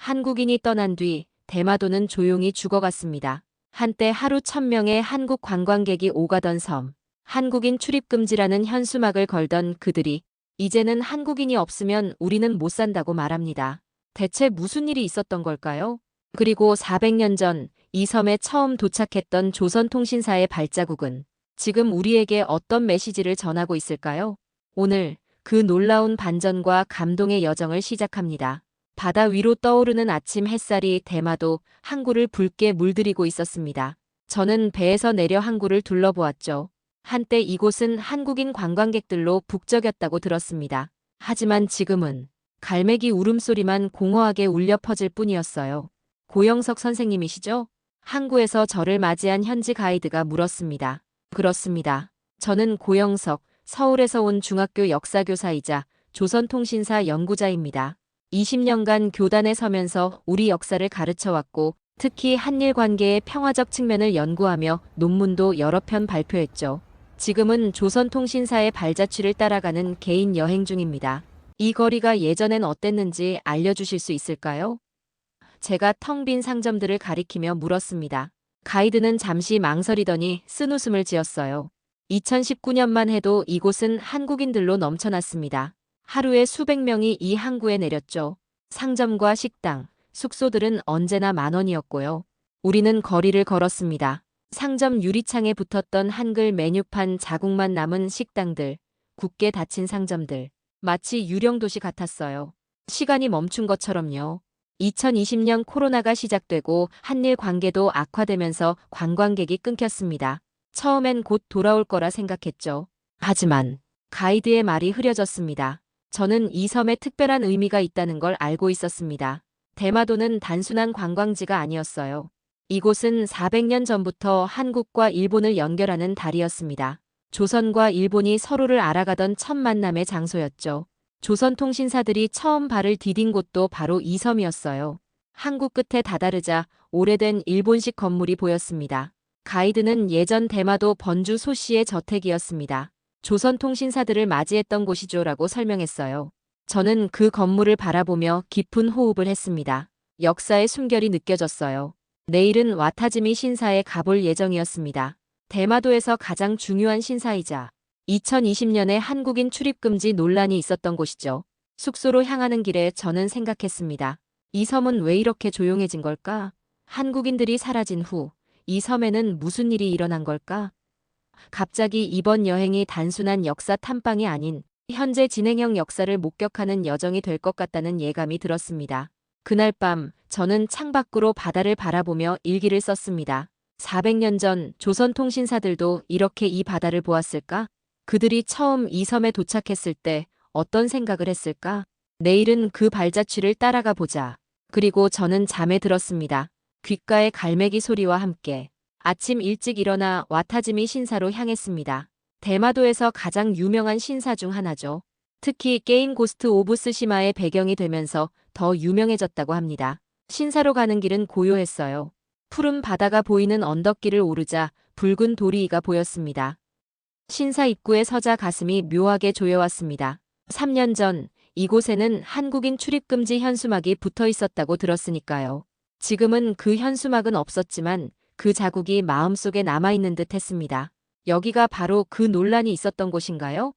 한국인이 떠난 뒤 대마도는 조용히 죽어갔습니다. 한때 하루 1,000명의 한국 관광객이 오가던 섬. 한국인 출입금지라는 현수막을 걸던 그들이 이제는 한국인이 없으면 우리는 못 산다고 말합니다. 대체 무슨 일이 있었던 걸까요? 그리고 400년 전 이 섬에 처음 도착했던 조선통신사의 발자국은 지금 우리에게 어떤 메시지를 전하고 있을까요? 오늘 그 놀라운 반전과 감동의 여정을 시작합니다. 바다 위로 떠오르는 아침 햇살이 대마도 항구를 붉게 물들이고 있었습니다. 저는 배에서 내려 항구를 둘러보았죠. 한때 이곳은 한국인 관광객들로 북적였다고 들었습니다. 하지만 지금은 갈매기 울음소리만 공허하게 울려 퍼질 뿐이었어요. 고영석 선생님이시죠? 항구에서 저를 맞이한 현지 가이드가 물었습니다. 그렇습니다. 저는 고영석, 서울에서 온 중학교 역사교사이자 조선통신사 연구자입니다. 20년간 교단에 서면서 우리 역사를 가르쳐왔고 특히 한일 관계의 평화적 측면을 연구하며 논문도 여러 편 발표했죠. 지금은 조선통신사의 발자취를 따라가는 개인 여행 중입니다. 이 거리가 예전엔 어땠는지 알려주실 수 있을까요? 제가 텅 빈 상점들을 가리키며 물었습니다. 가이드는 잠시 망설이더니 쓴웃음을 지었어요. 2019년만 해도 이곳은 한국인들로 넘쳐났습니다. 하루에 수백 명이 이 항구에 내렸죠. 상점과 식당, 숙소들은 언제나 만원이었고요. 우리는 거리를 걸었습니다. 상점 유리창에 붙었던 한글 메뉴판 자국만 남은 식당들, 굳게 닫힌 상점들, 마치 유령도시 같았어요. 시간이 멈춘 것처럼요. 2020년 코로나가 시작되고 한일 관계도 악화되면서 관광객이 끊겼습니다. 처음엔 곧 돌아올 거라 생각했죠. 하지만 가이드의 말이 흐려졌습니다. 저는 이 섬에 특별한 의미가 있다는 걸 알고 있었습니다. 대마도는 단순한 관광지가 아니었어요. 이곳은 400년 전부터 한국과 일본을 연결하는 다리였습니다. 조선과 일본이 서로를 알아가던 첫 만남의 장소였죠. 조선통신사들이 처음 발을 디딘 곳도 바로 이 섬이었어요. 항구 끝에 다다르자 오래된 일본식 건물이 보였습니다. 가이드는 예전 대마도 번주 소씨의 저택이었습니다. 조선통신사들을 맞이했던 곳이죠라고 설명했어요. 저는 그 건물을 바라보며 깊은 호흡을 했습니다. 역사의 숨결이 느껴졌어요. 내일은 와타즈미 신사에 가볼 예정이었습니다. 대마도에서 가장 중요한 신사이자 2020년에 한국인 출입금지 논란이 있었던 곳이죠. 숙소로 향하는 길에 저는 생각했습니다. 이 섬은 왜 이렇게 조용해진 걸까? 한국인들이 사라진 후 이 섬에는 무슨 일이 일어난 걸까? 갑자기 이번 여행이 단순한 역사 탐방이 아닌 현재 진행형 역사를 목격하는 여정이 될 것 같다는 예감이 들었습니다. 그날 밤 저는 창밖으로 바다를 바라보며 일기를 썼습니다. 400년 전 조선통신사들도 이렇게 이 바다를 보았을까? 그들이 처음 이 섬에 도착했을 때 어떤 생각을 했을까? 내일은 그 발자취를 따라가 보자. 그리고 저는 잠에 들었습니다. 귓가의 갈매기 소리와 함께 아침 일찍 일어나 와타즈미 신사로 향했습니다. 대마도에서 가장 유명한 신사 중 하나죠. 특히 게임 고스트 오브 스시마의 배경이 되면서 더 유명해졌다고 합니다. 신사로 가는 길은 고요했어요. 푸른 바다가 보이는 언덕길을 오르자 붉은 도리이가 보였습니다. 신사 입구에 서자 가슴이 묘하게 조여왔습니다. 3년 전 이곳에는 한국인 출입금지 현수막이 붙어 있었다고 들었으니까요. 지금은 그 현수막은 없었지만 그 자국이 마음속에 남아있는 듯 했습니다. 여기가 바로 그 논란이 있었던 곳인가요?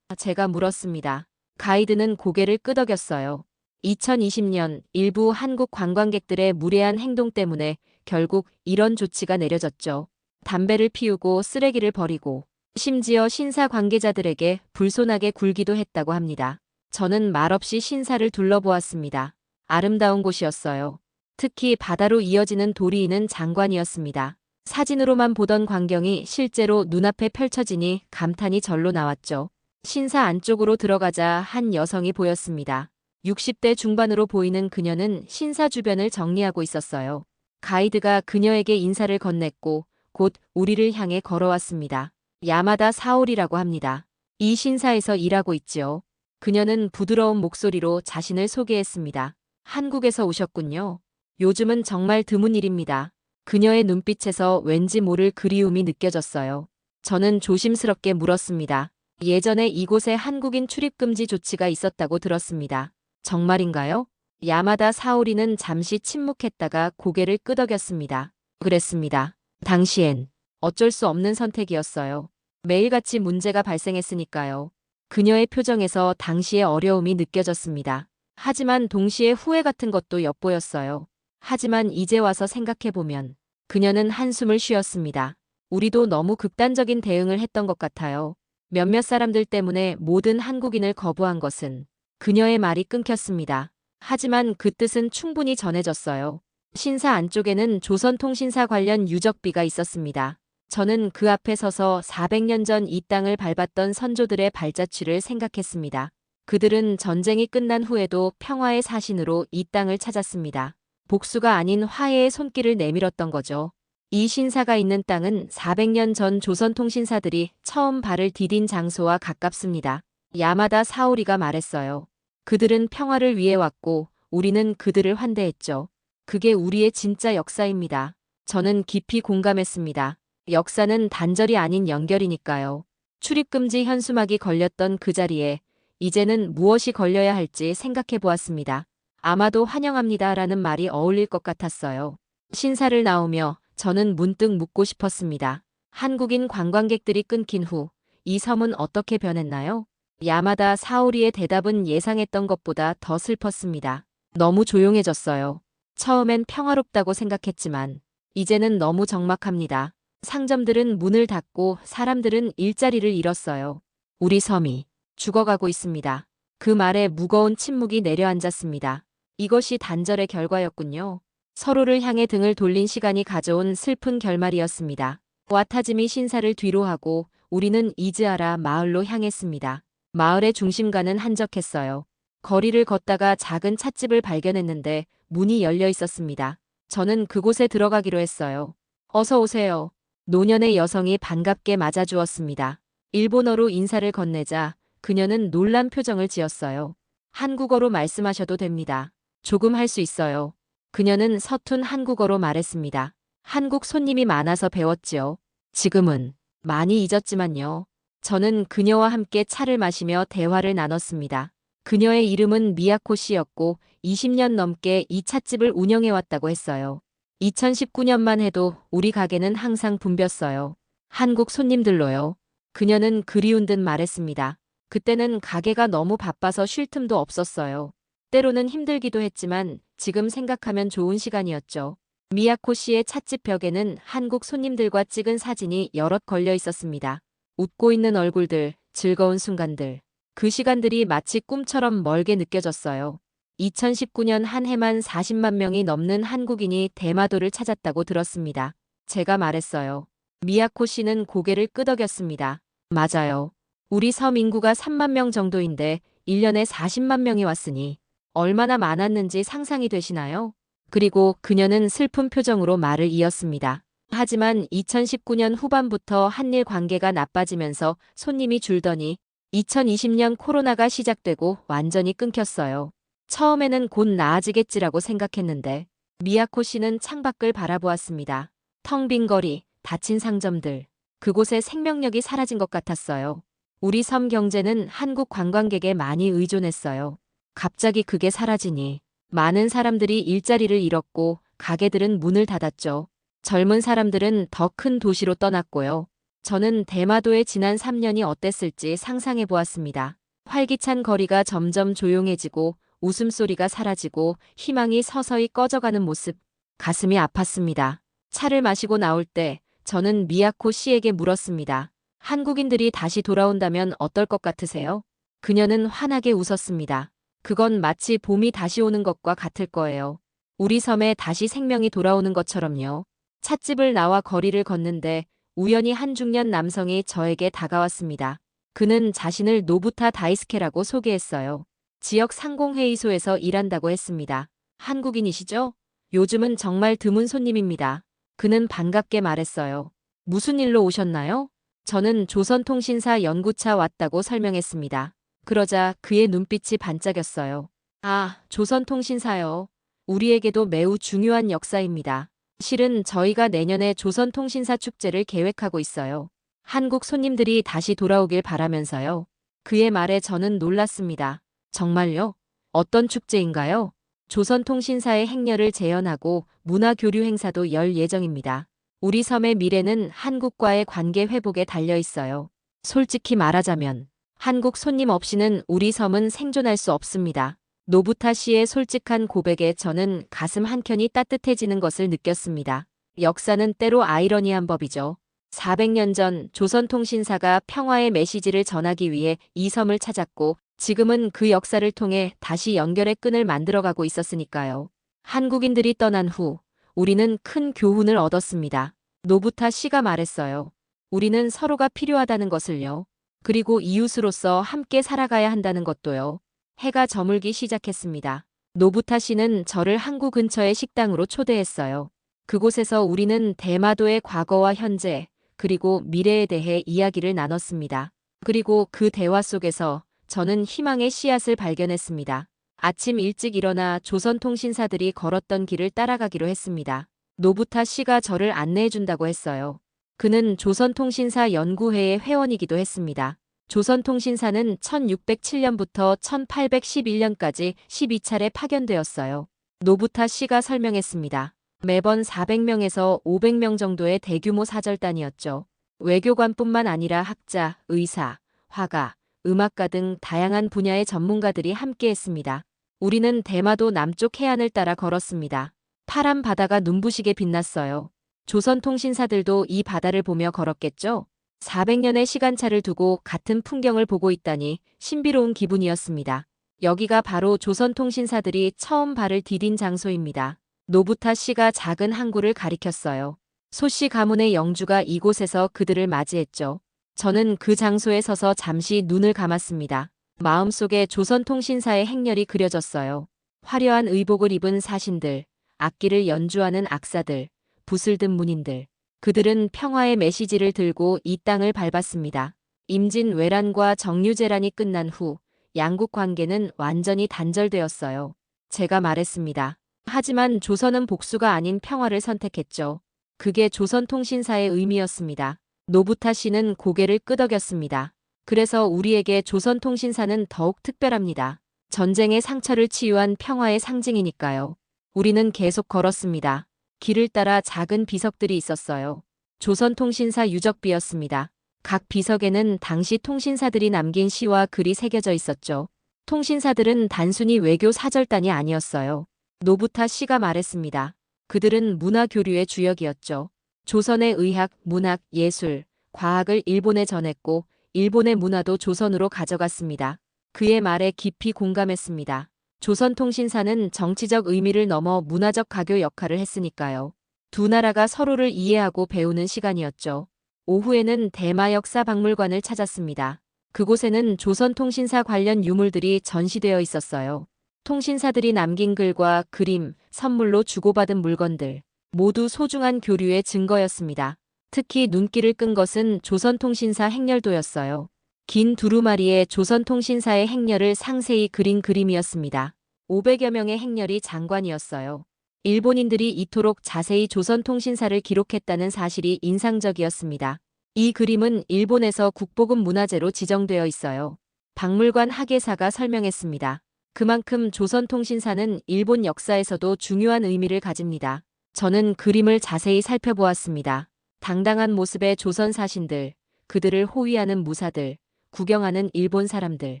제가 물었습니다. 가이드는 고개를 끄덕였어요. 2020년 일부 한국 관광객들의 무례한 행동 때문에 결국 이런 조치가 내려졌죠. 담배를 피우고 쓰레기를 버리고 심지어 신사 관계자들에게 불손하게 굴기도 했다고 합니다. 저는 말없이 신사를 둘러보았습니다. 아름다운 곳이었어요. 특히 바다로 이어지는 도리이는 장관이었습니다. 사진으로만 보던 광경이 실제로 눈앞에 펼쳐지니 감탄이 절로 나왔죠. 신사 안쪽으로 들어가자 한 여성이 보였습니다. 60대 중반으로 보이는 그녀는 신사 주변을 정리하고 있었어요. 가이드가 그녀에게 인사를 건넸고 곧 우리를 향해 걸어왔습니다. 야마다 사오리라고 합니다. 이 신사에서 일하고 있지요. 그녀는 부드러운 목소리로 자신을 소개했습니다. 한국에서 오셨군요. 요즘은 정말 드문 일입니다. 그녀의 눈빛에서 왠지 모를 그리움이 느껴졌어요. 저는 조심스럽게 물었습니다. 예전에 이곳에 한국인 출입금지 조치가 있었다고 들었습니다. 정말인가요? 야마다 사오리는 잠시 침묵했다가 고개를 끄덕였습니다. 그랬습니다. 당시엔 어쩔 수 없는 선택이었어요. 매일같이 문제가 발생했으니까요. 그녀의 표정에서 당시의 어려움이 느껴졌습니다. 하지만 동시에 후회 같은 것도 엿보였어요. 하지만 이제 와서 생각해보면 그녀는 한숨을 쉬었습니다. 우리도 너무 극단적인 대응을 했던 것 같아요. 몇몇 사람들 때문에 모든 한국인을 거부한 것은 그녀의 말이 끊겼습니다. 하지만 그 뜻은 충분히 전해졌어요. 신사 안쪽에는 조선통신사 관련 유적비가 있었습니다. 저는 그 앞에 서서 400년 전 이 땅을 밟았던 선조들의 발자취를 생각했습니다. 그들은 전쟁이 끝난 후에도 평화의 사신으로 이 땅을 찾았습니다. 복수가 아닌 화해의 손길을 내밀었던 거죠. 이 신사가 있는 땅은 400년 전 조선통신사들이 처음 발을 디딘 장소와 가깝습니다. 야마다 사오리가 말했어요. 그들은 평화를 위해 왔고 우리는 그들을 환대했죠. 그게 우리의 진짜 역사입니다. 저는 깊이 공감했습니다. 역사는 단절이 아닌 연결이니까요. 출입금지 현수막이 걸렸던 그 자리에 이제는 무엇이 걸려야 할지 생각해 보았습니다. 아마도 환영합니다라는 말이 어울릴 것 같았어요. 신사를 나오며 저는 문득 묻고 싶었습니다. 한국인 관광객들이 끊긴 후 이 섬은 어떻게 변했나요? 야마다 사오리의 대답은 예상했던 것보다 더 슬펐습니다. 너무 조용해졌어요. 처음엔 평화롭다고 생각했지만 이제는 너무 적막합니다. 상점들은 문을 닫고 사람들은 일자리를 잃었어요. 우리 섬이 죽어가고 있습니다. 그 말에 무거운 침묵이 내려앉았습니다. 이것이 단절의 결과였군요. 서로를 향해 등을 돌린 시간이 가져온 슬픈 결말이었습니다. 와타지미 신사를 뒤로하고 우리는 이즈아라 마을로 향했습니다. 마을의 중심가는 한적했어요. 거리를 걷다가 작은 찻집을 발견했는데 문이 열려 있었습니다. 저는 그곳에 들어가기로 했어요. 어서 오세요. 노년의 여성이 반갑게 맞아주었습니다. 일본어로 인사를 건네자 그녀는 놀란 표정을 지었어요. 한국어로 말씀하셔도 됩니다. 조금 할 수 있어요. 그녀는 서툰 한국어로 말했습니다. 한국 손님이 많아서 배웠지요. 지금은 많이 잊었지만요. 저는 그녀와 함께 차를 마시며 대화를 나눴습니다. 그녀의 이름은 미야코 씨였고 20년 넘게 이 찻집을 운영해왔다고 했어요. 2019년만 해도 우리 가게는 항상 붐볐어요. 한국 손님들로요. 그녀는 그리운 듯 말했습니다. 그때는 가게가 너무 바빠서 쉴 틈도 없었어요. 때로는 힘들기도 했지만 지금 생각하면 좋은 시간이었죠. 미야코 씨의 찻집 벽에는 한국 손님들과 찍은 사진이 여럿 걸려 있었습니다. 웃고 있는 얼굴들, 즐거운 순간들. 그 시간들이 마치 꿈처럼 멀게 느껴졌어요. 2019년 한 해만 40만 명이 넘는 한국인이 대마도를 찾았다고 들었습니다. 제가 말했어요. 미야코 씨는 고개를 끄덕였습니다. 맞아요. 우리 섬 인구가 3만 명 정도인데 1년에 40만 명이 왔으니 얼마나 많았는지 상상이 되시나요? 그리고 그녀는 슬픈 표정으로 말을 이었습니다. 하지만 2019년 후반부터 한일 관계가 나빠지면서 손님이 줄더니 2020년 코로나가 시작되고 완전히 끊겼어요. 처음에는 곧 나아지겠지라고 생각했는데 미야코 씨는 창밖을 바라보았습니다. 텅 빈 거리, 닫힌 상점들. 그곳에 생명력이 사라진 것 같았어요. 우리 섬 경제는 한국 관광객에 많이 의존했어요. 갑자기 그게 사라지니 많은 사람들이 일자리를 잃었고 가게들은 문을 닫았죠. 젊은 사람들은 더 큰 도시로 떠났고요. 저는 대마도의 지난 3년이 어땠을지 상상해 보았습니다. 활기찬 거리가 점점 조용해지고 웃음소리가 사라지고 희망이 서서히 꺼져가는 모습. 가슴이 아팠습니다. 차를 마시고 나올 때 저는 미야코 씨에게 물었습니다. 한국인들이 다시 돌아온다면 어떨 것 같으세요? 그녀는 환하게 웃었습니다. 그건 마치 봄이 다시 오는 것과 같을 거예요. 우리 섬에 다시 생명이 돌아오는 것처럼요. 찻집을 나와 거리를 걷는데 우연히 한 중년 남성이 저에게 다가왔습니다. 그는 자신을 노부타 다이스케라고 소개했어요. 지역 상공회의소에서 일한다고 했습니다. 한국인이시죠? 요즘은 정말 드문 손님입니다. 그는 반갑게 말했어요. 무슨 일로 오셨나요? 저는 조선통신사 연구차 왔다고 설명했습니다. 그러자 그의 눈빛이 반짝였어요. 아, 조선통신사요. 우리에게도 매우 중요한 역사입니다. 실은 저희가 내년에 조선통신사 축제를 계획하고 있어요. 한국 손님들이 다시 돌아오길 바라면서요. 그의 말에 저는 놀랐습니다. 정말요? 어떤 축제인가요? 조선통신사의 행렬을 재현하고 문화교류 행사도 열 예정입니다. 우리 섬의 미래는 한국과의 관계 회복에 달려 있어요. 솔직히 말하자면 한국 손님 없이는 우리 섬은 생존할 수 없습니다. 노부타 씨의 솔직한 고백에 저는 가슴 한켠이 따뜻해지는 것을 느꼈습니다. 역사는 때로 아이러니한 법이죠. 400년 전 조선통신사가 평화의 메시지를 전하기 위해 이 섬을 찾았고 지금은 그 역사를 통해 다시 연결의 끈을 만들어가고 있었으니까요. 한국인들이 떠난 후 우리는 큰 교훈을 얻었습니다. 노부타 씨가 말했어요. 우리는 서로가 필요하다는 것을요. 그리고 이웃으로서 함께 살아가야 한다는 것도요. 해가 저물기 시작했습니다. 노부타 씨는 저를 항구 근처의 식당으로 초대했어요. 그곳에서 우리는 대마도의 과거와 현재, 그리고 미래에 대해 이야기를 나눴습니다. 그리고 그 대화 속에서 저는 희망의 씨앗을 발견했습니다. 아침 일찍 일어나 조선통신사들이 걸었던 길을 따라가기로 했습니다. 노부타 씨가 저를 안내해준다고 했어요. 그는 조선통신사 연구회의 회원이기도 했습니다. 조선통신사는 1607년부터 1811년까지 12차례 파견되었어요. 노부타 씨가 설명했습니다. 매번 400명에서 500명 정도의 대규모 사절단이었죠. 외교관뿐만 아니라 학자, 의사, 화가, 음악가 등 다양한 분야의 전문가들이 함께했습니다. 우리는 대마도 남쪽 해안을 따라 걸었습니다. 파란 바다가 눈부시게 빛났어요. 조선통신사들도 이 바다를 보며 걸었겠죠? 400년의 시간차를 두고 같은 풍경을 보고 있다니 신비로운 기분이었습니다. 여기가 바로 조선통신사들이 처음 발을 디딘 장소입니다. 노부타 씨가 작은 항구를 가리켰어요. 소씨 가문의 영주가 이곳에서 그들을 맞이했죠. 저는 그 장소에 서서 잠시 눈을 감았습니다. 마음속에 조선통신사의 행렬이 그려졌어요. 화려한 의복을 입은 사신들, 악기를 연주하는 악사들, 붓을 든 문인들. 그들은 평화의 메시지를 들고 이 땅을 밟았습니다. 임진왜란과 정유재란이 끝난 후 양국 관계는 완전히 단절되었어요. 제가 말했습니다. 하지만 조선은 복수가 아닌 평화를 선택했죠. 그게 조선통신사의 의미였습니다. 노부타 씨는 고개를 끄덕였습니다. 그래서 우리에게 조선통신사는 더욱 특별합니다. 전쟁의 상처를 치유한 평화의 상징이니까요. 우리는 계속 걸었습니다. 길을 따라 작은 비석들이 있었어요. 조선통신사 유적비였습니다. 각 비석에는 당시 통신사들이 남긴 시와 글이 새겨져 있었죠. 통신사들은 단순히 외교 사절단이 아니었어요. 노부타 씨가 말했습니다. 그들은 문화교류의 주역이었죠. 조선의 의학, 문학, 예술, 과학을 일본에 전했고 일본의 문화도 조선으로 가져갔습니다. 그의 말에 깊이 공감했습니다. 조선통신사는 정치적 의미를 넘어 문화적 가교 역할을 했으니까요. 두 나라가 서로를 이해하고 배우는 시간이었죠. 오후에는 대마역사박물관을 찾았습니다. 그곳에는 조선통신사 관련 유물들이 전시되어 있었어요. 통신사들이 남긴 글과 그림, 선물로 주고받은 물건들, 모두 소중한 교류의 증거였습니다. 특히 눈길을 끈 것은 조선통신사 행렬도였어요. 긴 두루마리에 조선통신사의 행렬을 상세히 그린 그림이었습니다. 500여 명의 행렬이 장관이었어요. 일본인들이 이토록 자세히 조선통신사를 기록했다는 사실이 인상적이었습니다. 이 그림은 일본에서 국보급 문화재로 지정되어 있어요. 박물관 학예사가 설명했습니다. 그만큼 조선통신사는 일본 역사에서도 중요한 의미를 가집니다. 저는 그림을 자세히 살펴보았습니다. 당당한 모습의 조선 사신들, 그들을 호위하는 무사들, 구경하는 일본 사람들.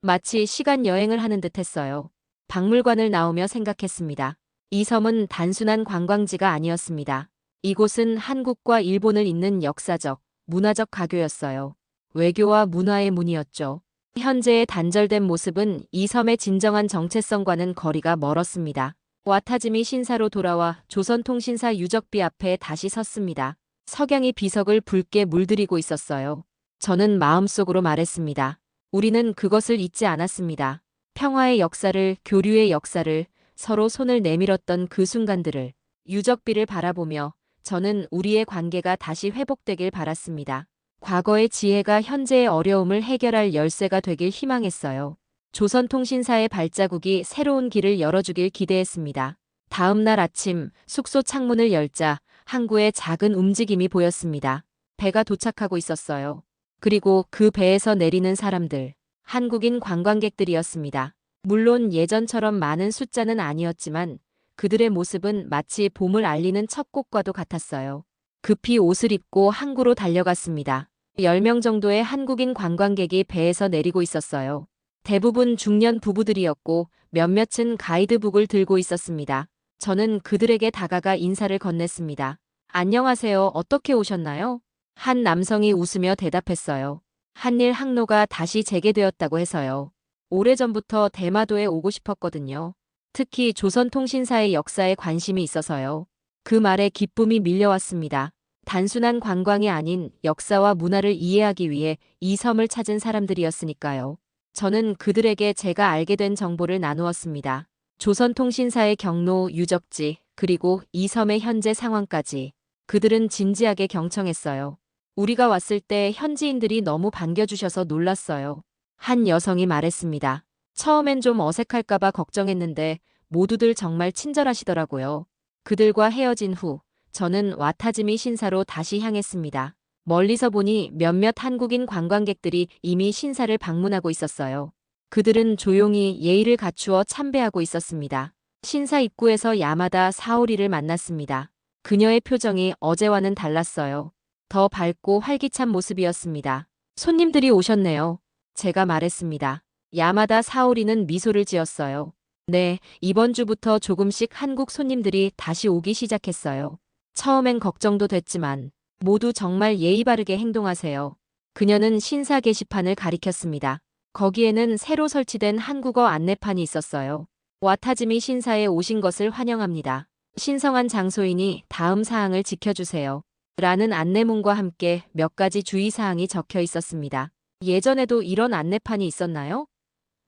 마치 시간 여행을 하는 듯 했어요. 박물관을 나오며 생각했습니다. 이 섬은 단순한 관광지가 아니었습니다. 이곳은 한국과 일본을 잇는 역사적, 문화적 가교였어요. 외교와 문화의 문이었죠. 현재의 단절된 모습은 이 섬의 진정한 정체성과는 거리가 멀었습니다. 와타지미 신사로 돌아와 조선통신사 유적비 앞에 다시 섰습니다. 석양이 비석을 붉게 물들이고 있었어요. 저는 마음속으로 말했습니다. 우리는 그것을 잊지 않았습니다. 평화의 역사를, 교류의 역사를, 서로 손을 내밀었던 그 순간들을, 유적비를 바라보며 저는 우리의 관계가 다시 회복되길 바랐습니다. 과거의 지혜가 현재의 어려움을 해결할 열쇠가 되길 희망했어요. 조선통신사의 발자국이 새로운 길을 열어주길 기대했습니다. 다음 날 아침 숙소 창문을 열자 항구에 작은 움직임이 보였습니다. 배가 도착하고 있었어요. 그리고 그 배에서 내리는 사람들, 한국인 관광객들이었습니다. 물론 예전처럼 많은 숫자는 아니었지만 그들의 모습은 마치 봄을 알리는 첫 꽃과도 같았어요. 급히 옷을 입고 항구로 달려갔습니다. 10명 정도의 한국인 관광객이 배에서 내리고 있었어요. 대부분 중년 부부들이었고 몇몇은 가이드북을 들고 있었습니다. 저는 그들에게 다가가 인사를 건넸습니다. 안녕하세요. 어떻게 오셨나요? 한 남성이 웃으며 대답했어요. 한일 항로가 다시 재개되었다고 해서요. 오래전부터 대마도에 오고 싶었거든요. 특히 조선통신사의 역사에 관심이 있어서요. 그 말에 기쁨이 밀려왔습니다. 단순한 관광이 아닌 역사와 문화를 이해하기 위해 이 섬을 찾은 사람들이었으니까요. 저는 그들에게 제가 알게 된 정보를 나누었습니다. 조선통신사의 경로, 유적지, 그리고 이 섬의 현재 상황까지. 그들은 진지하게 경청했어요. 우리가 왔을 때 현지인들이 너무 반겨주셔서 놀랐어요. 한 여성이 말했습니다. 처음엔 좀 어색할까봐 걱정했는데 모두들 정말 친절하시더라고요. 그들과 헤어진 후 저는 와타즈미 신사로 다시 향했습니다. 멀리서 보니 몇몇 한국인 관광객들이 이미 신사를 방문하고 있었어요. 그들은 조용히 예의를 갖추어 참배하고 있었습니다. 신사 입구에서 야마다 사오리를 만났습니다. 그녀의 표정이 어제와는 달랐어요. 더 밝고 활기찬 모습이었습니다. 손님들이 오셨네요. 제가 말했습니다. 야마다 사오리는 미소를 지었어요. 네, 이번 주부터 조금씩 한국 손님들이 다시 오기 시작했어요. 처음엔 걱정도 됐지만 모두 정말 예의 바르게 행동하세요. 그녀는 신사 게시판을 가리켰습니다. 거기에는 새로 설치된 한국어 안내판이 있었어요. 와타즈미 신사에 오신 것을 환영합니다. 신성한 장소이니 다음 사항을 지켜주세요. 라는 안내문과 함께 몇 가지 주의사항이 적혀 있었습니다. 예전에도 이런 안내판이 있었나요?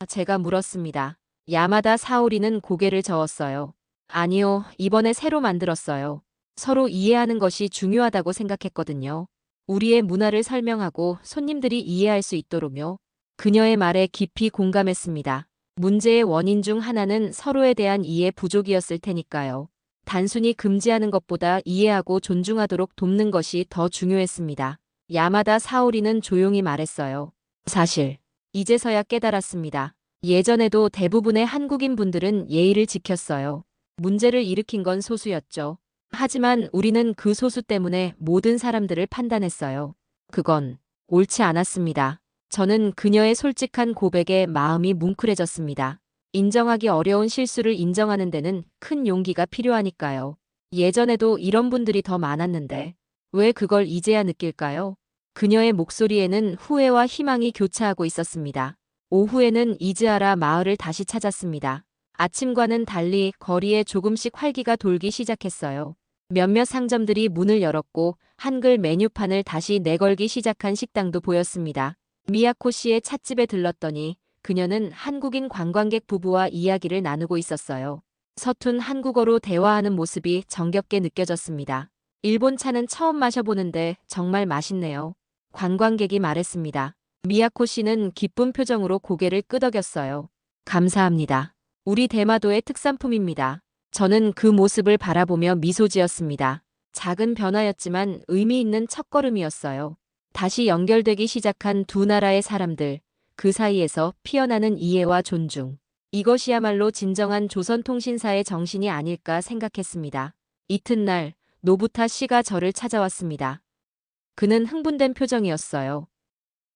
제가 물었습니다. 야마다 사오리는 고개를 저었어요. 아니요, 이번에 새로 만들었어요. 서로 이해하는 것이 중요하다고 생각했거든요. 우리의 문화를 설명하고 손님들이 이해할 수 있도록요. 그녀의 말에 깊이 공감했습니다. 문제의 원인 중 하나는 서로에 대한 이해 부족이었을 테니까요. 단순히 금지하는 것보다 이해하고 존중하도록 돕는 것이 더 중요했습니다. 야마다 사오리는 조용히 말했어요. 사실, 이제서야 깨달았습니다. 예전에도 대부분의 한국인 분들은 예의를 지켰어요. 문제를 일으킨 건 소수였죠. 하지만 우리는 그 소수 때문에 모든 사람들을 판단했어요. 그건 옳지 않았습니다. 저는 그녀의 솔직한 고백에 마음이 뭉클해졌습니다. 인정하기 어려운 실수를 인정하는 데는 큰 용기가 필요하니까요. 예전에도 이런 분들이 더 많았는데 왜 그걸 이제야 느낄까요? 그녀의 목소리에는 후회와 희망이 교차하고 있었습니다. 오후에는 이즈하라 마을을 다시 찾았습니다. 아침과는 달리 거리에 조금씩 활기가 돌기 시작했어요. 몇몇 상점들이 문을 열었고 한글 메뉴판을 다시 내걸기 시작한 식당도 보였습니다. 미야코 씨의 찻집에 들렀더니 그녀는 한국인 관광객 부부와 이야기를 나누고 있었어요. 서툰 한국어로 대화하는 모습이 정겹게 느껴졌습니다. 일본 차는 처음 마셔보는데 정말 맛있네요. 관광객이 말했습니다. 미야코 씨는 기쁜 표정으로 고개를 끄덕였어요. 감사합니다. 우리 대마도의 특산품입니다. 저는 그 모습을 바라보며 미소 지었습니다. 작은 변화였지만 의미 있는 첫걸음이었어요. 다시 연결되기 시작한 두 나라의 사람들, 그 사이에서 피어나는 이해와 존중. 이것이야말로 진정한 조선통신사의 정신이 아닐까 생각했습니다. 이튿날 노부타 씨가 저를 찾아왔습니다. 그는 흥분된 표정이었어요.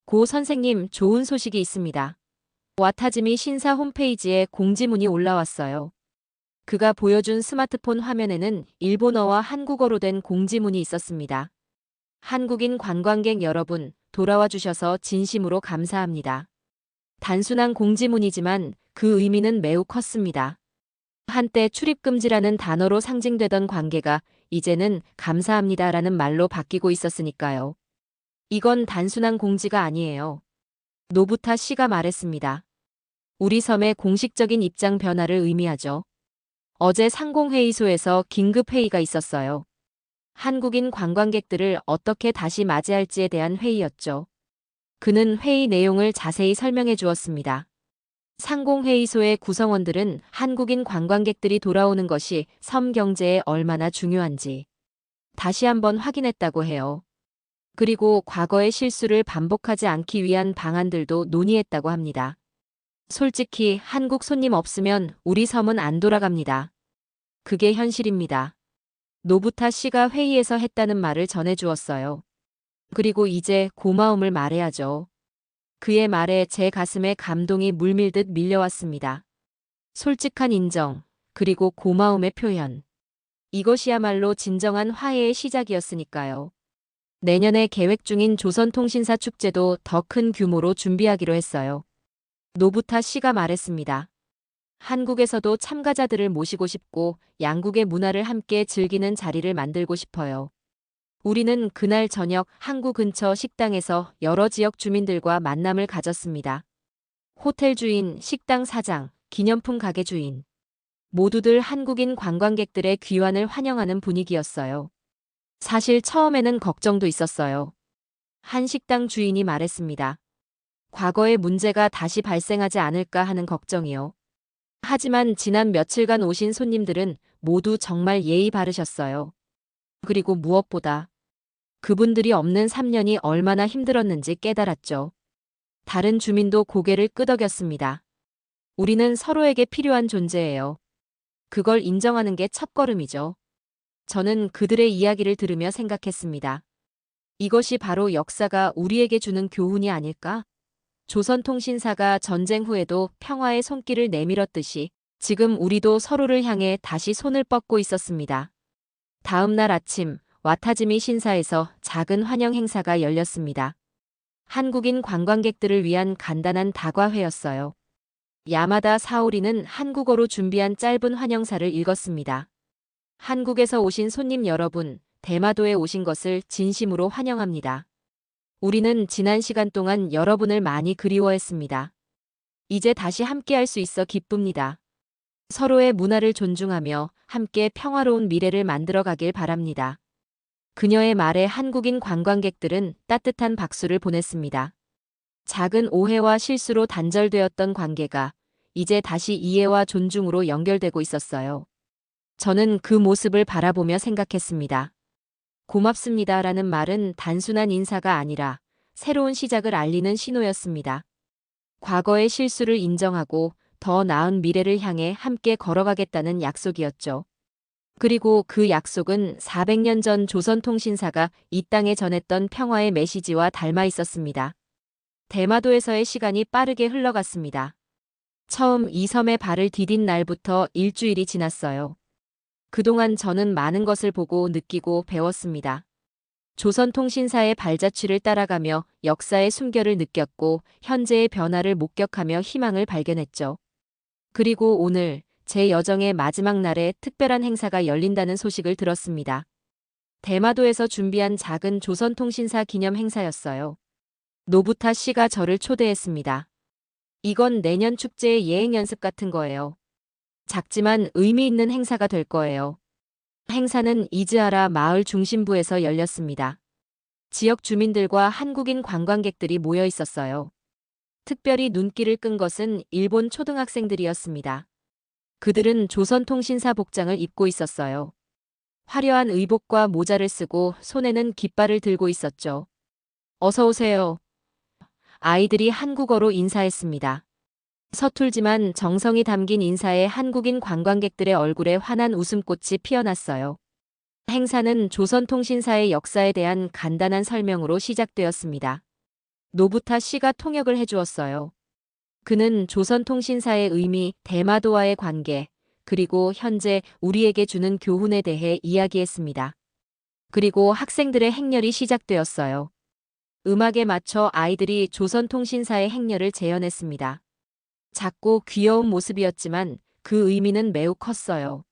고 선생님, 좋은 소식이 있습니다. 와타즈미 신사 홈페이지에 공지문이 올라왔어요. 그가 보여준 스마트폰 화면에는 일본어와 한국어로 된 공지문이 있었습니다. 한국인 관광객 여러분, 돌아와 주셔서 진심으로 감사합니다. 단순한 공지문이지만 그 의미는 매우 컸습니다. 한때 출입금지라는 단어로 상징되던 관계가 이제는 감사합니다라는 말로 바뀌고 있었으니까요. 이건 단순한 공지가 아니에요. 노부타 씨가 말했습니다. 우리 섬의 공식적인 입장 변화를 의미하죠. 어제 상공회의소에서 긴급회의가 있었어요. 한국인 관광객들을 어떻게 다시 맞이할지에 대한 회의였죠. 그는 회의 내용을 자세히 설명해 주었습니다. 상공회의소의 구성원들은 한국인 관광객들이 돌아오는 것이 섬 경제에 얼마나 중요한지 다시 한번 확인했다고 해요. 그리고 과거의 실수를 반복하지 않기 위한 방안들도 논의했다고 합니다. 솔직히 한국 손님 없으면 우리 섬은 안 돌아갑니다. 그게 현실입니다. 노부타 씨가 회의에서 했다는 말을 전해주었어요. 그리고 이제 고마움을 말해야죠. 그의 말에 제 가슴에 감동이 물밀듯 밀려왔습니다. 솔직한 인정, 그리고 고마움의 표현. 이것이야말로 진정한 화해의 시작이었으니까요. 내년에 계획 중인 조선통신사 축제도 더 큰 규모로 준비하기로 했어요. 노부타 씨가 말했습니다. 한국에서도 참가자들을 모시고 싶고 양국의 문화를 함께 즐기는 자리를 만들고 싶어요. 우리는 그날 저녁 항구 근처 식당에서 여러 지역 주민들과 만남을 가졌습니다. 호텔 주인, 식당 사장, 기념품 가게 주인. 모두들 한국인 관광객들의 귀환을 환영하는 분위기였어요. 사실 처음에는 걱정도 있었어요. 한 식당 주인이 말했습니다. 과거의 문제가 다시 발생하지 않을까 하는 걱정이요. 하지만 지난 며칠간 오신 손님들은 모두 정말 예의 바르셨어요. 그리고 무엇보다 그분들이 없는 3년이 얼마나 힘들었는지 깨달았죠. 다른 주민도 고개를 끄덕였습니다. 우리는 서로에게 필요한 존재예요. 그걸 인정하는 게 첫걸음이죠. 저는 그들의 이야기를 들으며 생각했습니다. 이것이 바로 역사가 우리에게 주는 교훈이 아닐까? 조선통신사가 전쟁 후에도 평화의 손길을 내밀었듯이 지금 우리도 서로를 향해 다시 손을 뻗고 있었습니다. 다음 날 아침 와타지미 신사에서 작은 환영 행사가 열렸습니다. 한국인 관광객들을 위한 간단한 다과회였어요. 야마다 사오리는 한국어로 준비한 짧은 환영사를 읽었습니다. 한국에서 오신 손님 여러분, 대마도에 오신 것을 진심으로 환영합니다. 우리는 지난 시간 동안 여러분을 많이 그리워했습니다. 이제 다시 함께할 수 있어 기쁩니다. 서로의 문화를 존중하며 함께 평화로운 미래를 만들어 가길 바랍니다. 그녀의 말에 한국인 관광객들은 따뜻한 박수를 보냈습니다. 작은 오해와 실수로 단절되었던 관계가 이제 다시 이해와 존중으로 연결되고 있었어요. 저는 그 모습을 바라보며 생각했습니다. 고맙습니다라는 말은 단순한 인사가 아니라 새로운 시작을 알리는 신호였습니다. 과거의 실수를 인정하고 더 나은 미래를 향해 함께 걸어가겠다는 약속이었죠. 그리고 그 약속은 400년 전 조선통신사가 이 땅에 전했던 평화의 메시지와 닮아 있었습니다. 대마도에서의 시간이 빠르게 흘러갔습니다. 처음 이 섬에 발을 디딘 날부터 일주일이 지났어요. 그동안 저는 많은 것을 보고 느끼고 배웠습니다. 조선통신사의 발자취를 따라가며 역사의 숨결을 느꼈고 현재의 변화를 목격하며 희망을 발견했죠. 그리고 오늘 제 여정의 마지막 날에 특별한 행사가 열린다는 소식을 들었습니다. 대마도에서 준비한 작은 조선통신사 기념 행사였어요. 노부타 씨가 저를 초대했습니다. 이건 내년 축제의 예행 연습 같은 거예요. 작지만 의미 있는 행사가 될 거예요. 행사는 이즈하라 마을 중심부에서 열렸습니다. 지역 주민들과 한국인 관광객들이 모여 있었어요. 특별히 눈길을 끈 것은 일본 초등학생들이었습니다. 그들은 조선통신사 복장을 입고 있었어요. 화려한 의복과 모자를 쓰고 손에는 깃발을 들고 있었죠. 어서 오세요. 아이들이 한국어로 인사했습니다. 서툴지만 정성이 담긴 인사에 한국인 관광객들의 얼굴에 환한 웃음꽃이 피어났어요. 행사는 조선통신사의 역사에 대한 간단한 설명으로 시작되었습니다. 노부타 씨가 통역을 해주었어요. 그는 조선통신사의 의미, 대마도와의 관계, 그리고 현재 우리에게 주는 교훈에 대해 이야기했습니다. 그리고 학생들의 행렬이 시작되었어요. 음악에 맞춰 아이들이 조선통신사의 행렬을 재현했습니다. 작고 귀여운 모습이었지만 그 의미는 매우 컸어요.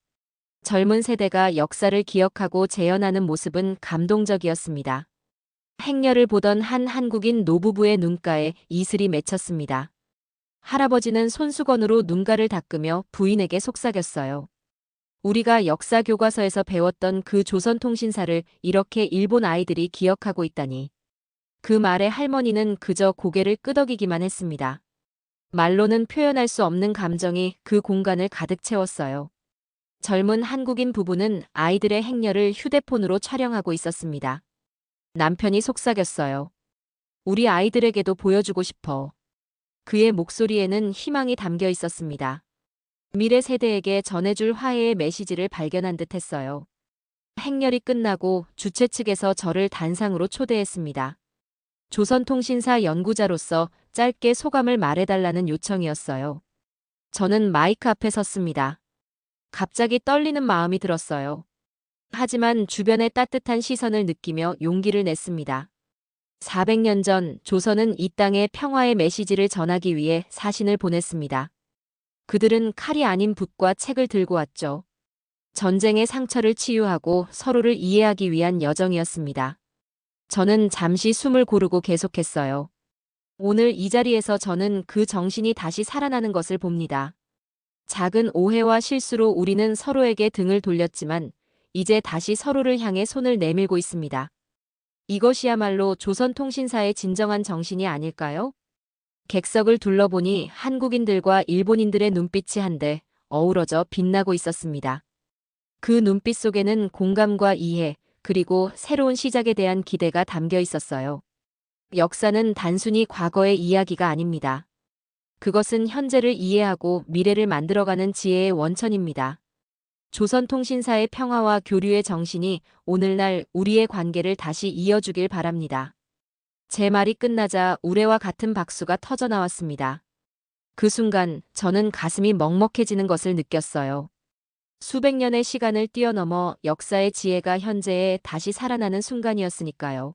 젊은 세대가 역사를 기억하고 재현하는 모습은 감동적이었습니다. 행렬을 보던 한 한국인 노부부의 눈가에 이슬이 맺혔습니다. 할아버지는 손수건으로 눈가를 닦으며 부인에게 속삭였어요. 우리가 역사 교과서에서 배웠던 그 조선통신사를 이렇게 일본 아이들이 기억하고 있다니. 그 말에 할머니는 그저 고개를 끄덕이기만 했습니다. 말로는 표현할 수 없는 감정이 그 공간을 가득 채웠어요. 젊은 한국인 부부는 아이들의 행렬을 휴대폰으로 촬영하고 있었습니다. 남편이 속삭였어요. 우리 아이들에게도 보여주고 싶어. 그의 목소리에는 희망이 담겨 있었습니다. 미래 세대에게 전해줄 화해의 메시지를 발견한 듯 했어요. 행렬이 끝나고 주최 측에서 저를 단상으로 초대했습니다. 조선통신사 연구자로서 짧게 소감을 말해달라는 요청이었어요. 저는 마이크 앞에 섰습니다. 갑자기 떨리는 마음이 들었어요. 하지만 주변의 따뜻한 시선을 느끼며 용기를 냈습니다. 400년 전 조선은 이 땅에 평화의 메시지를 전하기 위해 사신을 보냈습니다. 그들은 칼이 아닌 붓과 책을 들고 왔죠. 전쟁의 상처를 치유하고 서로를 이해하기 위한 여정이었습니다. 저는 잠시 숨을 고르고 계속했어요. 오늘 이 자리에서 저는 그 정신이 다시 살아나는 것을 봅니다. 작은 오해와 실수로 우리는 서로에게 등을 돌렸지만 이제 다시 서로를 향해 손을 내밀고 있습니다. 이것이야말로 조선통신사의 진정한 정신이 아닐까요? 객석을 둘러보니 한국인들과 일본인들의 눈빛이 한데 어우러져 빛나고 있었습니다. 그 눈빛 속에는 공감과 이해, 그리고 새로운 시작에 대한 기대가 담겨 있었어요. 역사는 단순히 과거의 이야기가 아닙니다. 그것은 현재를 이해하고 미래를 만들어가는 지혜의 원천입니다. 조선통신사의 평화와 교류의 정신이 오늘날 우리의 관계를 다시 이어주길 바랍니다. 제 말이 끝나자 우레와 같은 박수가 터져나왔습니다. 그 순간 저는 가슴이 먹먹해지는 것을 느꼈어요. 수백 년의 시간을 뛰어넘어 역사의 지혜가 현재에 다시 살아나는 순간이었으니까요.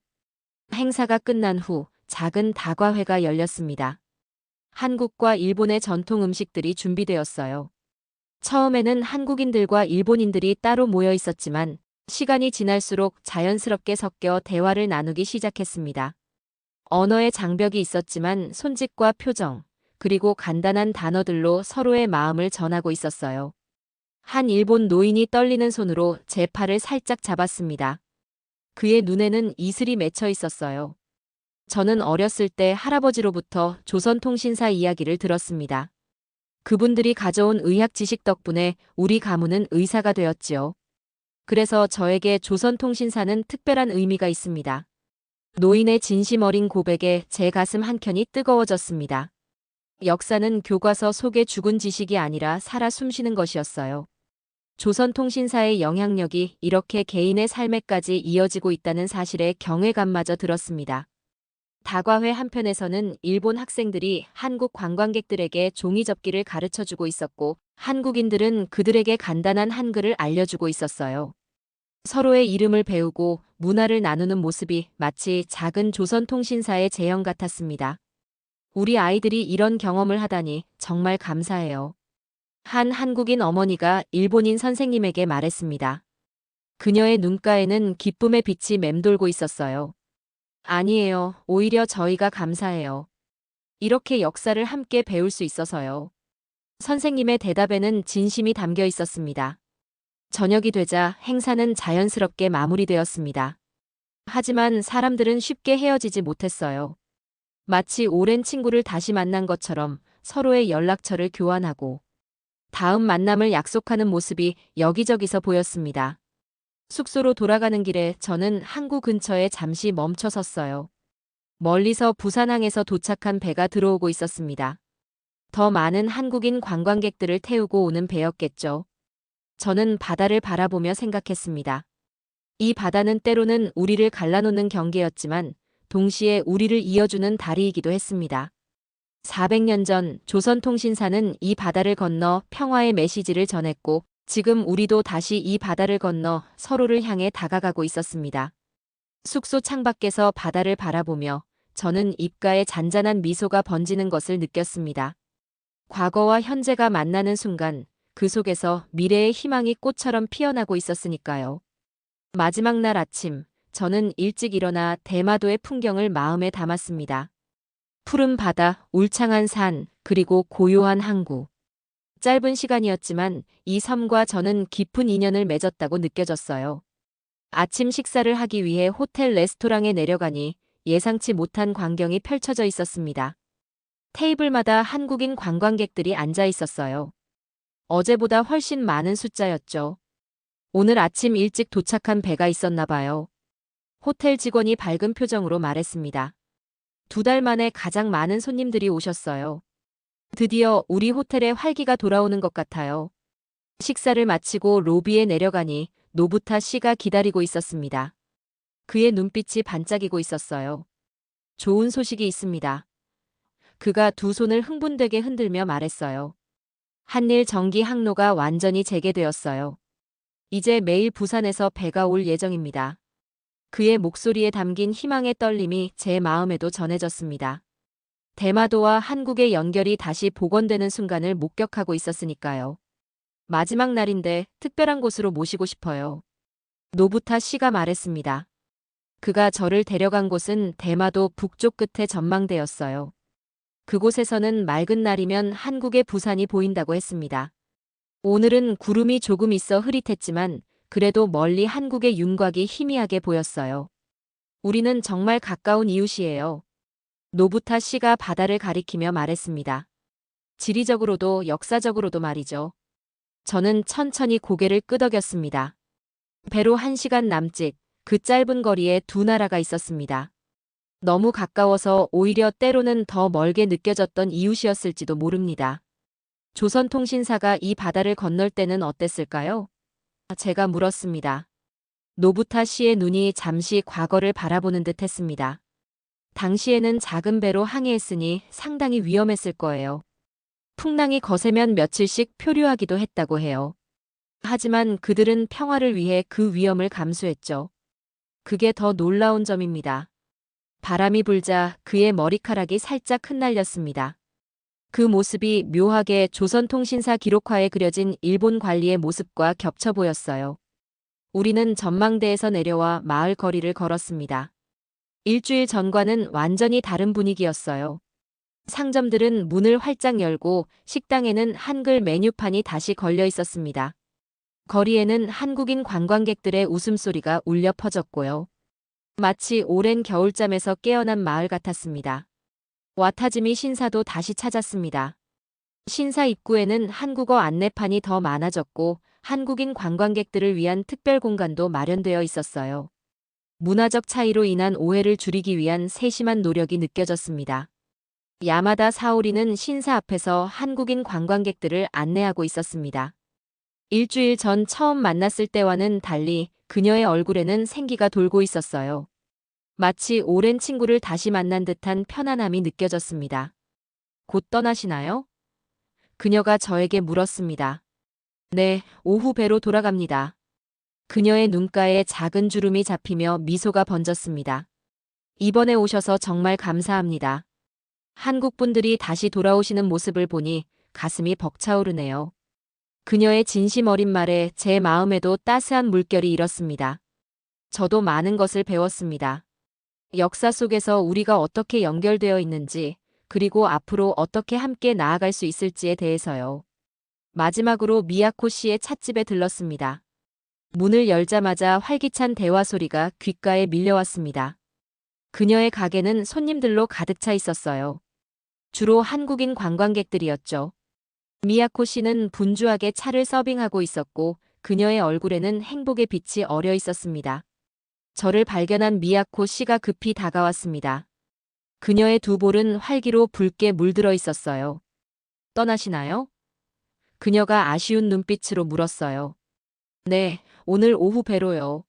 행사가 끝난 후 작은 다과회가 열렸습니다. 한국과 일본의 전통 음식들이 준비되었어요. 처음에는 한국인들과 일본인들이 따로 모여 있었지만 시간이 지날수록 자연스럽게 섞여 대화를 나누기 시작했습니다. 언어의 장벽이 있었지만 손짓과 표정, 그리고 간단한 단어들로 서로의 마음을 전하고 있었어요. 한 일본 노인이 떨리는 손으로 제 팔을 살짝 잡았습니다. 그의 눈에는 이슬이 맺혀 있었어요. 저는 어렸을 때 할아버지로부터 조선통신사 이야기를 들었습니다. 그분들이 가져온 의학 지식 덕분에 우리 가문은 의사가 되었지요. 그래서 저에게 조선통신사는 특별한 의미가 있습니다. 노인의 진심 어린 고백에 제 가슴 한켠이 뜨거워졌습니다. 역사는 교과서 속의 죽은 지식이 아니라 살아 숨쉬는 것이었어요. 조선통신사의 영향력이 이렇게 개인의 삶에까지 이어지고 있다는 사실에 경외감마저 들었습니다. 다과회 한편에서는 일본 학생들이 한국 관광객들에게 종이접기를 가르쳐주고 있었고 한국인들은 그들에게 간단한 한글을 알려주고 있었어요. 서로의 이름을 배우고 문화를 나누는 모습이 마치 작은 조선통신사의 재현 같았습니다. 우리 아이들이 이런 경험을 하다니 정말 감사해요. 한 한국인 어머니가 일본인 선생님에게 말했습니다. 그녀의 눈가에는 기쁨의 빛이 맴돌고 있었어요. 아니에요. 오히려 저희가 감사해요. 이렇게 역사를 함께 배울 수 있어서요. 선생님의 대답에는 진심이 담겨 있었습니다. 저녁이 되자 행사는 자연스럽게 마무리되었습니다. 하지만 사람들은 쉽게 헤어지지 못했어요. 마치 오랜 친구를 다시 만난 것처럼 서로의 연락처를 교환하고 다음 만남을 약속하는 모습이 여기저기서 보였습니다. 숙소로 돌아가는 길에 저는 항구 근처에 잠시 멈춰 섰어요. 멀리서 부산항에서 도착한 배가 들어오고 있었습니다. 더 많은 한국인 관광객들을 태우고 오는 배였겠죠. 저는 바다를 바라보며 생각했습니다. 이 바다는 때로는 우리를 갈라놓는 경계였지만 동시에 우리를 이어주는 다리이기도 했습니다. 400년 전 조선통신사는 이 바다를 건너 평화의 메시지를 전했고 지금 우리도 다시 이 바다를 건너 서로를 향해 다가가고 있었습니다. 숙소 창밖에서 바다를 바라보며 저는 입가에 잔잔한 미소가 번지는 것을 느꼈습니다. 과거와 현재가 만나는 순간 그 속에서 미래의 희망이 꽃처럼 피어나고 있었으니까요. 마지막 날 아침, 저는 일찍 일어나 대마도의 풍경을 마음에 담았습니다. 푸른 바다, 울창한 산, 그리고 고요한 항구. 짧은 시간이었지만 이 섬과 저는 깊은 인연을 맺었다고 느껴졌어요. 아침 식사를 하기 위해 호텔 레스토랑에 내려가니 예상치 못한 광경이 펼쳐져 있었습니다. 테이블마다 한국인 관광객들이 앉아 있었어요. 어제보다 훨씬 많은 숫자였죠. 오늘 아침 일찍 도착한 배가 있었나 봐요. 호텔 직원이 밝은 표정으로 말했습니다. 2달 만에 가장 많은 손님들이 오셨어요. 드디어 우리 호텔에 활기가 돌아오는 것 같아요. 식사를 마치고 로비에 내려가니 노부타 씨가 기다리고 있었습니다. 그의 눈빛이 반짝이고 있었어요. 좋은 소식이 있습니다. 그가 두 손을 흥분되게 흔들며 말했어요. 한일 정기 항로가 완전히 재개되었어요. 이제 매일 부산에서 배가 올 예정입니다. 그의 목소리에 담긴 희망의 떨림이 제 마음에도 전해졌습니다. 대마도와 한국의 연결이 다시 복원되는 순간을 목격하고 있었으니까요. 마지막 날인데 특별한 곳으로 모시고 싶어요. 노부타 씨가 말했습니다. 그가 저를 데려간 곳은 대마도 북쪽 끝의 전망대였어요. 그곳에서는 맑은 날이면 한국의 부산이 보인다고 했습니다. 오늘은 구름이 조금 있어 흐릿했지만 그래도 멀리 한국의 윤곽이 희미하게 보였어요. 우리는 정말 가까운 이웃이에요. 노부타 씨가 바다를 가리키며 말했습니다. 지리적으로도 역사적으로도 말이죠. 저는 천천히 고개를 끄덕였습니다. 배로 1시간 남짓, 그 짧은 거리에 두 나라가 있었습니다. 너무 가까워서 오히려 때로는 더 멀게 느껴졌던 이웃이었을지도 모릅니다. 조선통신사가 이 바다를 건널 때는 어땠을까요? 제가 물었습니다. 노부타 씨의 눈이 잠시 과거를 바라보는 듯 했습니다. 당시에는 작은 배로 항해했으니 상당히 위험했을 거예요. 풍랑이 거세면 며칠씩 표류하기도 했다고 해요. 하지만 그들은 평화를 위해 그 위험을 감수했죠. 그게 더 놀라운 점입니다. 바람이 불자 그의 머리카락이 살짝 흩날렸습니다. 그 모습이 묘하게 조선통신사 기록화에 그려진 일본 관리의 모습과 겹쳐 보였어요. 우리는 전망대에서 내려와 마을 거리를 걸었습니다. 일주일 전과는 완전히 다른 분위기였어요. 상점들은 문을 활짝 열고 식당에는 한글 메뉴판이 다시 걸려 있었습니다. 거리에는 한국인 관광객들의 웃음소리가 울려 퍼졌고요. 마치 오랜 겨울잠에서 깨어난 마을 같았습니다. 와타지미 신사도 다시 찾았습니다. 신사 입구에는 한국어 안내판이 더 많아졌고 한국인 관광객들을 위한 특별 공간도 마련되어 있었어요. 문화적 차이로 인한 오해를 줄이기 위한 세심한 노력이 느껴졌습니다. 야마다 사오리는 신사 앞에서 한국인 관광객들을 안내하고 있었습니다. 일주일 전 처음 만났을 때와는 달리 그녀의 얼굴에는 생기가 돌고 있었어요. 마치 오랜 친구를 다시 만난 듯한 편안함이 느껴졌습니다. 곧 떠나시나요? 그녀가 저에게 물었습니다. 네, 오후 배로 돌아갑니다. 그녀의 눈가에 작은 주름이 잡히며 미소가 번졌습니다. 이번에 오셔서 정말 감사합니다. 한국 분들이 다시 돌아오시는 모습을 보니 가슴이 벅차오르네요. 그녀의 진심 어린 말에 제 마음에도 따스한 물결이 일었습니다. 저도 많은 것을 배웠습니다. 역사 속에서 우리가 어떻게 연결되어 있는지, 그리고 앞으로 어떻게 함께 나아갈 수 있을지에 대해서요. 마지막으로 미야코 씨의 찻집에 들렀습니다. 문을 열자마자 활기찬 대화 소리가 귓가에 밀려왔습니다. 그녀의 가게는 손님들로 가득 차 있었어요. 주로 한국인 관광객들이었죠. 미야코 씨는 분주하게 차를 서빙하고 있었고 그녀의 얼굴에는 행복의 빛이 어려 있었습니다. 저를 발견한 미야코 씨가 급히 다가왔습니다. 그녀의 두 볼은 활기로 붉게 물들어 있었어요. 떠나시나요? 그녀가 아쉬운 눈빛으로 물었어요. 네, 오늘 오후 배로요.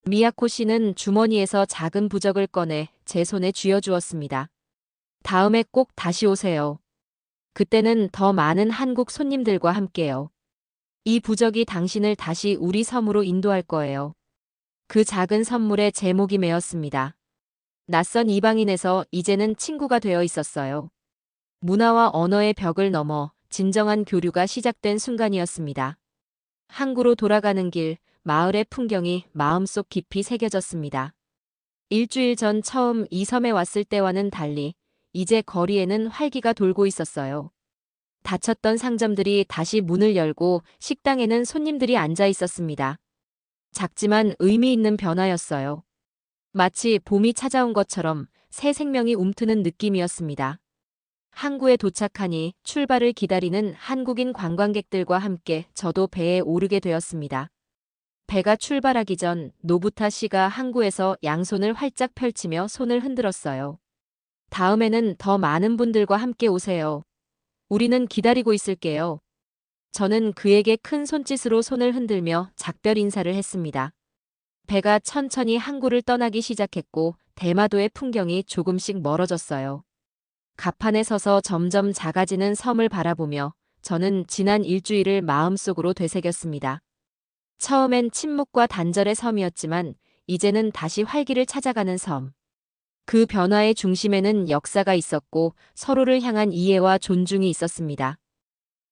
미야코 씨는 주머니에서 작은 부적을 꺼내 제 손에 쥐어주었습니다. 다음에 꼭 다시 오세요. 그때는 더 많은 한국 손님들과 함께요. 이 부적이 당신을 다시 우리 섬으로 인도할 거예요. 그 작은 선물에 제목이 메었습니다. 낯선 이방인에서 이제는 친구가 되어 있었어요. 문화와 언어의 벽을 넘어 진정한 교류가 시작된 순간이었습니다. 항구로 돌아가는 길, 마을의 풍경이 마음속 깊이 새겨졌습니다. 일주일 전 처음 이 섬에 왔을 때와는 달리 이제 거리에는 활기가 돌고 있었어요. 닫혔던 상점들이 다시 문을 열고 식당에는 손님들이 앉아 있었습니다. 작지만 의미 있는 변화였어요. 마치 봄이 찾아온 것처럼 새 생명이 움트는 느낌이었습니다. 항구에 도착하니 출발을 기다리는 한국인 관광객들과 함께 저도 배에 오르게 되었습니다. 배가 출발하기 전 노부타 씨가 항구에서 양손을 활짝 펼치며 손을 흔들었어요. 다음에는 더 많은 분들과 함께 오세요. 우리는 기다리고 있을게요. 저는 그에게 큰 손짓으로 손을 흔들며 작별 인사를 했습니다. 배가 천천히 항구를 떠나기 시작했고 대마도의 풍경이 조금씩 멀어졌어요. 갑판에 서서 점점 작아지는 섬을 바라보며 저는 지난 일주일을 마음속으로 되새겼습니다. 처음엔 침묵과 단절의 섬이었지만 이제는 다시 활기를 찾아가는 섬. 그 변화의 중심에는 역사가 있었고 서로를 향한 이해와 존중이 있었습니다.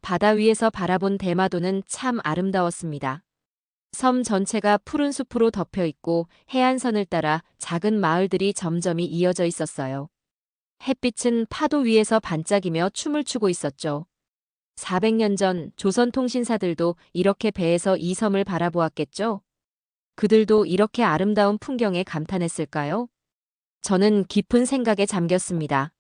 바다 위에서 바라본 대마도는 참 아름다웠습니다. 섬 전체가 푸른 숲으로 덮여 있고 해안선을 따라 작은 마을들이 점점이 이어져 있었어요. 햇빛은 파도 위에서 반짝이며 춤을 추고 있었죠. 400년 전 조선 통신사들도 이렇게 배에서 이 섬을 바라보았겠죠? 그들도 이렇게 아름다운 풍경에 감탄했을까요? 저는 깊은 생각에 잠겼습니다.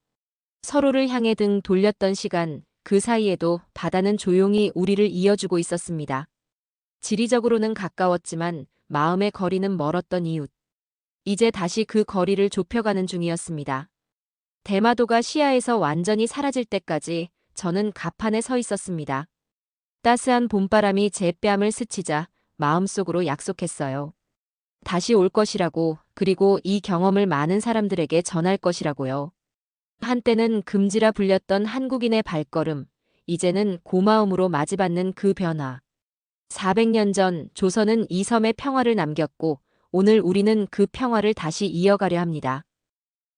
서로를 향해 등 돌렸던 시간, 그 사이에도 바다는 조용히 우리를 이어주고 있었습니다. 지리적으로는 가까웠지만 마음의 거리는 멀었던 이웃. 이제 다시 그 거리를 좁혀가는 중이었습니다. 대마도가 시야에서 완전히 사라질 때까지 저는 갑판에 서 있었습니다. 따스한 봄바람이 제 뺨을 스치자 마음속으로 약속했어요. 다시 올 것이라고, 그리고 이 경험을 많은 사람들에게 전할 것이라고요. 한때는 금지라 불렸던 한국인의 발걸음, 이제는 고마움으로 맞이받는 그 변화. 400년 전 조선은 이 섬에 평화를 남겼고 오늘 우리는 그 평화를 다시 이어가려 합니다.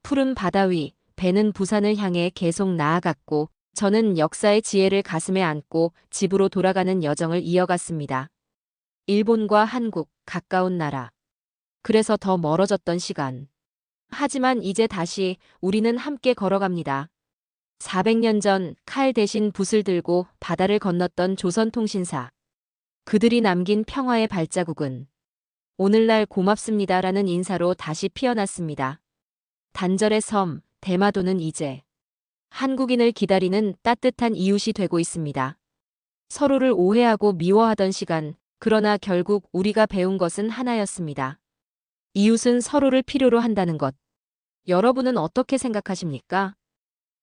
푸른 바다 위, 배는 부산을 향해 계속 나아갔고 저는 역사의 지혜를 가슴에 안고 집으로 돌아가는 여정을 이어갔습니다. 일본과 한국, 가까운 나라. 그래서 더 멀어졌던 시간. 하지만 이제 다시 우리는 함께 걸어갑니다. 400년 전 칼 대신 붓을 들고 바다를 건넜던 조선통신사. 그들이 남긴 평화의 발자국은 오늘날 고맙습니다라는 인사로 다시 피어났습니다. 단절의 섬, 대마도는 이제 한국인을 기다리는 따뜻한 이웃이 되고 있습니다. 서로를 오해하고 미워하던 시간, 그러나 결국 우리가 배운 것은 하나였습니다. 이웃은 서로를 필요로 한다는 것. 여러분은 어떻게 생각하십니까?